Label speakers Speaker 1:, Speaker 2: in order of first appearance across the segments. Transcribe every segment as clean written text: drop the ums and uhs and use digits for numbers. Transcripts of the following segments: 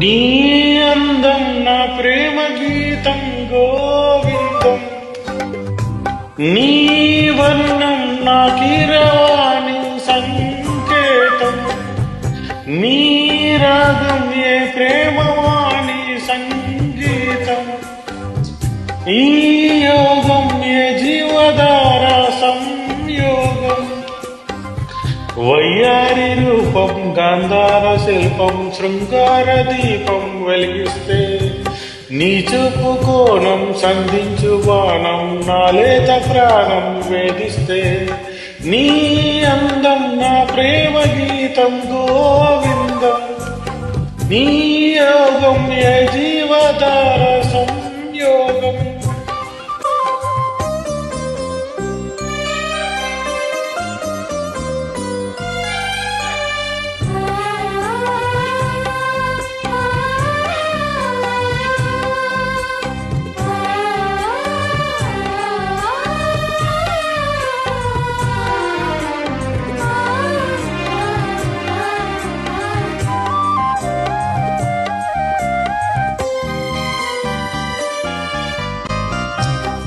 Speaker 1: నీ అందం నా ప్రేమ గీతం గోవిందం, నీ వర్ణం నా కీరవాణి సంకేతం, నీ రాగం ఏ ప్రేమవాణి సంగీతం, ఈ యోగం ఏ జీవధార సంయోగం. వయ్యారి రూపం గాంధార శిల్పం శృంగార దీపం వెలిగిస్తే, నీ చూపు కోణం సంధించు బాణం నాలేత ప్రాణం వేధిస్తే, నీ అందం నా ప్రేమ గీతం గోవిందం, నీ యోగం ఏ జీవధార సంయోగం.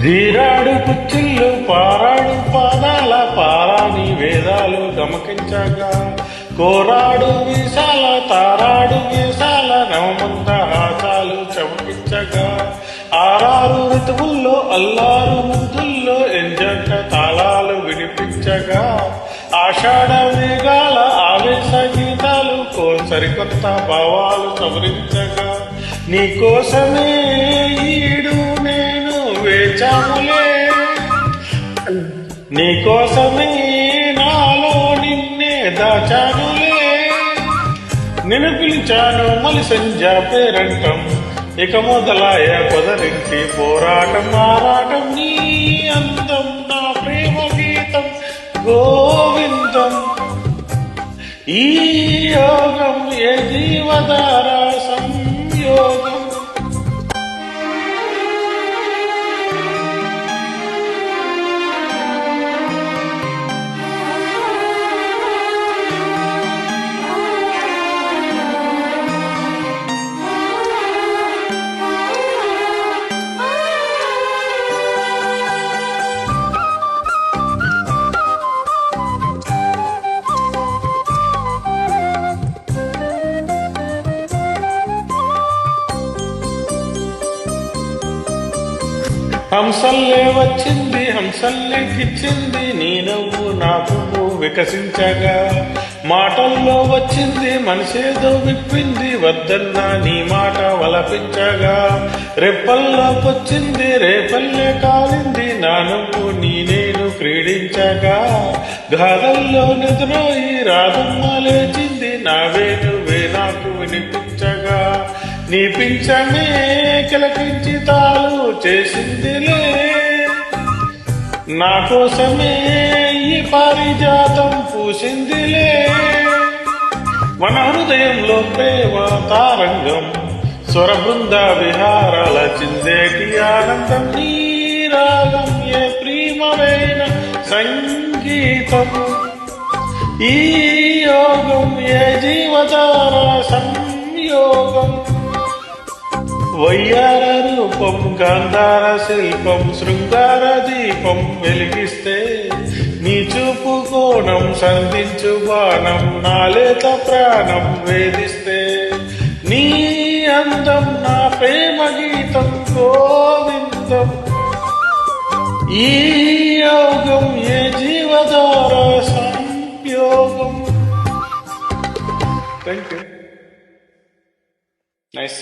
Speaker 1: వీరాడు కుచ్చిళ్ళు పారాడు పాదాల పారాని వేదాలు గమకించగా, కోరాడు వీసాల తారాడు వీసాల నవమంద హాసాలు చమకించగా, ఆరారు ఋతువుల్లో అల్లారు ముద్దుల్లో ఎంజంట తాళాలు వినిపించగా, ఆషాఢ వేగాల ఆవేశ గీతాలు సరికొత్త భావాలు సవరించగా, నీకోసమే ఈడు నేను వేచాములే, నీకోసమే నాలో నిన్నే దాచానులే, నిన్ను పిలిచాను మలి సంజా పేరంటం, ఇక మొదలాయ పొదరింటి పోరాటం ఆరాటం. నీ అందం నా ప్రేమ గీతం గోవిందం, ఈ యోగం ఏ జీవధార సంయోగం. హంసల్లే వచ్చింది హంసల్లే కిచ్చింది, నీ నవ్వు నా పువ్వు వికసించగా, మాటల్లో వచ్చింది మనసేదో విప్పింది, వద్దన్న నీ మాట వలపించగా, రెప్పల్లోకొచ్చింది రేపల్లే కాలింది, నా నవ్వు నీ నేను క్రీడించగా, గాథల్లో నిద్రోయి రాధమ్మ లేచింది, నా వేణువే నాకు వినిపించగా, నీ పింఛమే కిలకించి తాళు చేసిందిలే, నా కోసమే ఈ పారిజాతం పూసిందిలే, మన హృదయంలో ప్రేమ తారంగం స్వర బృంద విహారాల చిందేటి ఆనందం, నీ రాగం ఏ ప్రియమైన సంగీతం, ఈ యోగం ఏ జీవధార సంయోగం. వయ్యార రూపం గాంధార శిల్పం శృంగార దీపం వెలిగిస్తే, నీ చూపు కోణం సంధించు బాణం నాలేత ప్రాణం వేధిస్తే, నీ అందం నా ప్రేమ గీతం గోవిందం, ఈ యోగం ఏ జీవధార సంయోగం. Thank you. నైస్.